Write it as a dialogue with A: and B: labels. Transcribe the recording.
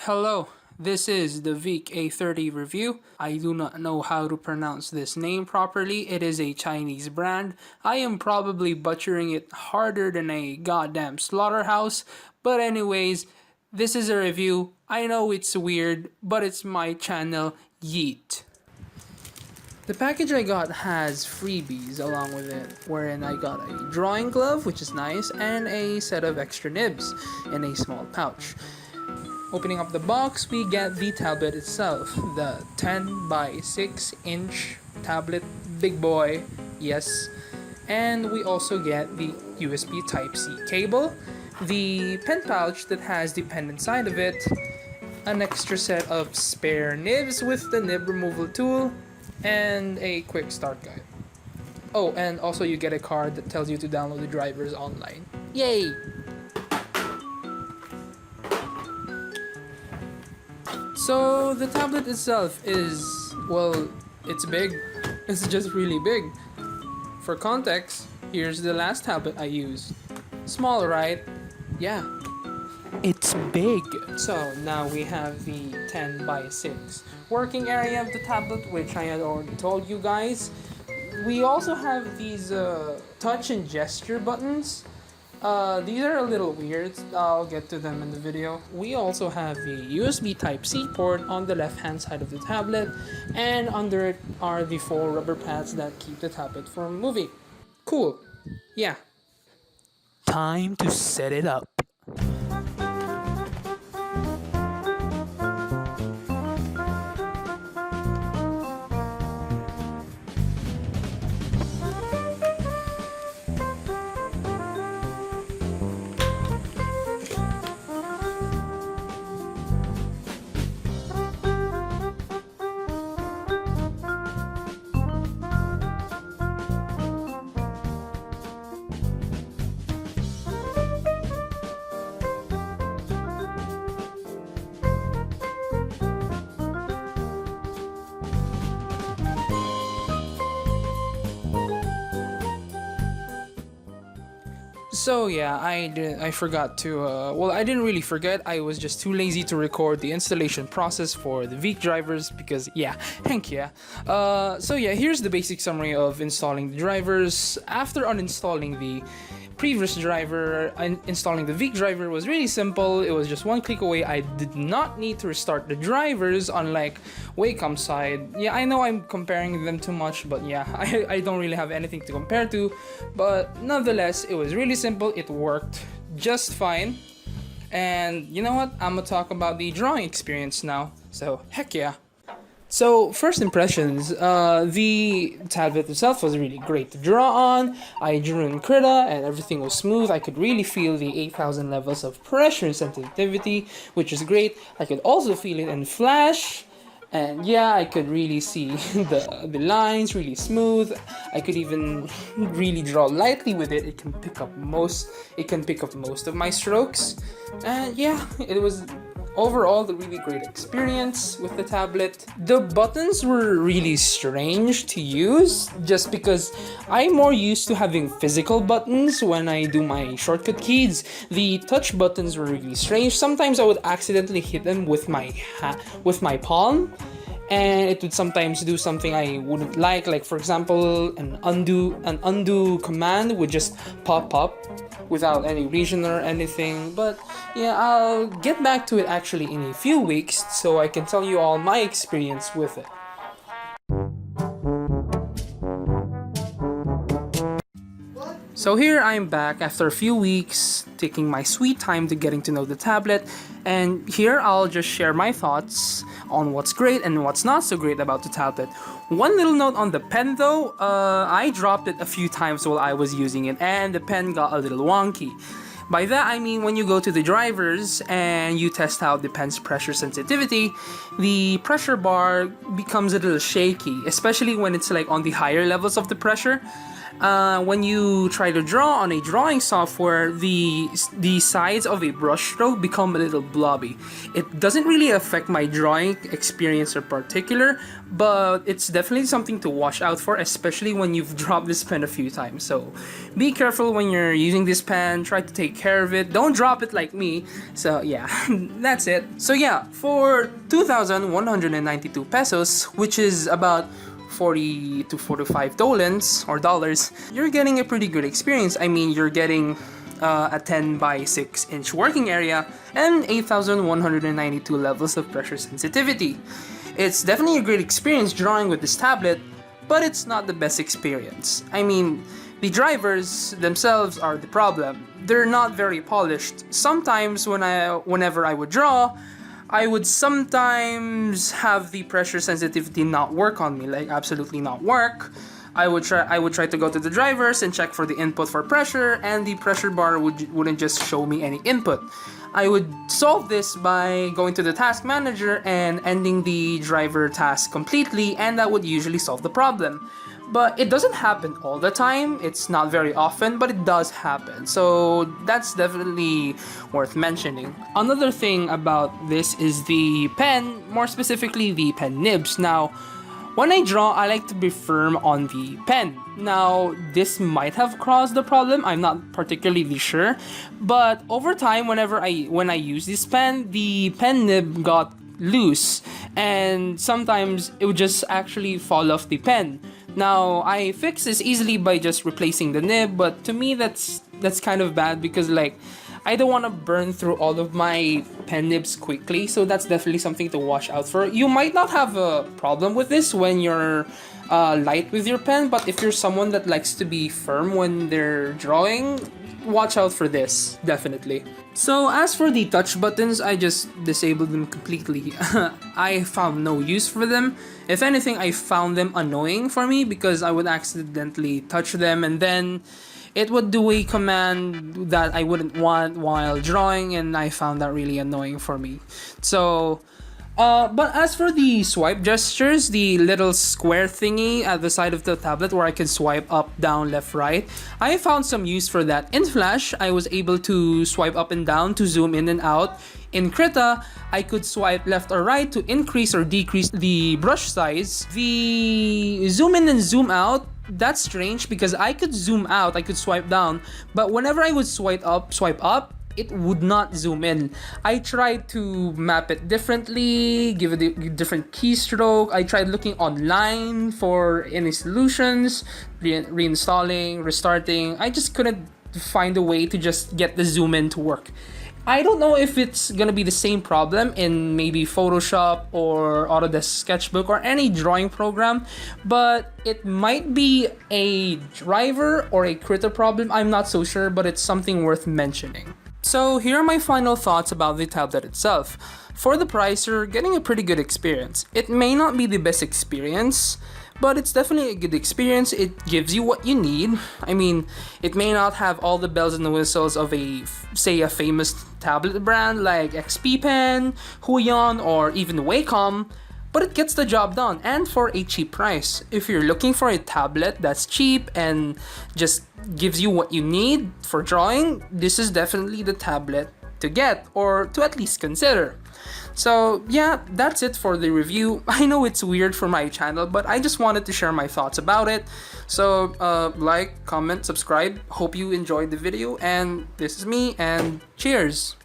A: Hello, this is the Veikk A30 review. I do not know how to pronounce this name properly. It is a Chinese brand. I am probably butchering it harder than a goddamn slaughterhouse. But anyways, this is a review. I know it's weird, but it's my channel, Yeet. The package I got has freebies along with it, wherein I got a drawing glove, which is nice, and a set of extra nibs in a small pouch. Opening up the box, we get the tablet itself, the 10 by 6 inch tablet, big boy, yes. And we also get the USB Type-C cable, the pen pouch that has the pen inside of it, an extra set of spare nibs with the nib removal tool, and a quick start guide. Oh, and also you get a card that tells you to download the drivers online. Yay! So the tablet itself is, well, it's big. It's just really big. For context, here's the last tablet I used. Small, right? Yeah. It's big. So now we have the 10 by 6 working area of the tablet, which I had already told you guys. We also have these touch and gesture buttons. These are a little weird. I'll get to them in the video. We also have the USB Type-C port on the left-hand side of the tablet, and under it are the 4 rubber pads that keep the tablet from moving. Cool. Yeah. Time to set it up. So yeah, I forgot to I didn't really forget. I was just too lazy to record the installation process for the Veikk drivers because yeah, heck yeah. So yeah, here's the basic summary of installing the drivers. After uninstalling the previous driver, installing the Veikk driver was really simple. It was just one click away. I did not need to restart the drivers, unlike Wacom side. Yeah, I know I'm comparing them too much, but yeah, I don't really have anything to compare to. But nonetheless, it was really simple. It worked just fine. And you know what? I'm gonna talk about the drawing experience now. So heck yeah. So, first impressions, the tablet itself was really great to draw on. I drew in Krita and everything was smooth. I could really feel the 8,000 levels of pressure and sensitivity, which is great. I could also feel it in Flash. And yeah, I could really see the lines really smooth. I could even really draw lightly with it. It can pick up most of my strokes. And yeah, it was overall a really great experience with the tablet. The buttons were really strange to use just because I'm more used to having physical buttons when I do my shortcut keys. The touch buttons were really strange. Sometimes I would accidentally hit them with my palm, and it would sometimes do something I wouldn't like for example, an undo command would just pop up without any reason or anything. But yeah, I'll get back to it actually in a few weeks so I can tell you all my experience with it. So here I'm back after a few weeks, taking my sweet time to getting to know the tablet, and here I'll just share my thoughts on what's great and what's not so great about the tablet. One little note on the pen though, I dropped it a few times while I was using it and the pen got a little wonky. By that I mean when you go to the drivers and you test out the pen's pressure sensitivity, the pressure bar becomes a little shaky, especially when it's like on the higher levels of the pressure. when you try to draw on a drawing software, the sides of a brush stroke become a little blobby. It doesn't really affect my drawing experience in particular, but it's definitely something to watch out for, especially when you've dropped this pen a few times. So be careful when you're using this pen. Try to take care of it. Don't drop it like me. So yeah, that's it. So yeah, for 2,192 pesos, which is about 40 to 45 dolans or dollars, you're getting a pretty good experience. I mean, you're getting a 10 by 6 inch working area and 8,192 levels of pressure sensitivity. It's definitely a great experience drawing with this tablet, but it's not the best experience. I mean, the drivers themselves are the problem. They're not very polished. Sometimes whenever I would draw, I would sometimes have the pressure sensitivity not work on me, like absolutely not work. I would try to go to the drivers and check for the input for pressure, and the pressure bar wouldn't just show me any input. I would solve this by going to the task manager and ending the driver task completely, and that would usually solve the problem. But it doesn't happen all the time. It's not very often, but it does happen. So that's definitely worth mentioning. Another thing about this is the pen, more specifically the pen nibs. Now, when I draw, I like to be firm on the pen. Now, this might have caused the problem. I'm not particularly sure. But over time, when I use this pen, the pen nib got loose, and sometimes it would just actually fall off the pen. Now, I fix this easily by just replacing the nib, but to me that's kind of bad because like I don't want to burn through all of my pen nibs quickly, so that's definitely something to watch out for. You might not have a problem with this when you're light with your pen, but if you're someone that likes to be firm when they're drawing, watch out for this, definitely. So as for the touch buttons, I just disabled them completely. I found no use for them. If anything, I found them annoying for me because I would accidentally touch them and then it would do a command that I wouldn't want while drawing, and I found that really annoying for me. So but as for the swipe gestures, the little square thingy at the side of the tablet where I can swipe up, down, left, right, I found some use for that. In Flash, I was able to swipe up and down to zoom in and out. In Krita, I could swipe left or right to increase or decrease the brush size. The zoom in and zoom out, that's strange because I could zoom out, I could swipe down, but whenever I would swipe up, it would not zoom in. I tried to map it differently, give it a different keystroke. I tried looking online for any solutions, reinstalling, restarting. I just couldn't find a way to just get the zoom in to work. I don't know if it's gonna be the same problem in maybe Photoshop or Autodesk Sketchbook or any drawing program, but it might be a driver or a Krita problem. I'm not so sure, but it's something worth mentioning. So here are my final thoughts about the tablet itself. For the price, you're getting a pretty good experience. It may not be the best experience, but it's definitely a good experience. It gives you what you need. I mean, it may not have all the bells and the whistles of a famous tablet brand like XP Pen, Huion, or even Wacom, but it gets the job done, and for a cheap price. If you're looking for a tablet that's cheap and just gives you what you need for drawing, this is definitely the tablet to get, or to at least consider. So yeah, that's it for the review. I know it's weird for my channel, but I just wanted to share my thoughts about it. So like, comment, subscribe. Hope you enjoyed the video, and this is me, and cheers!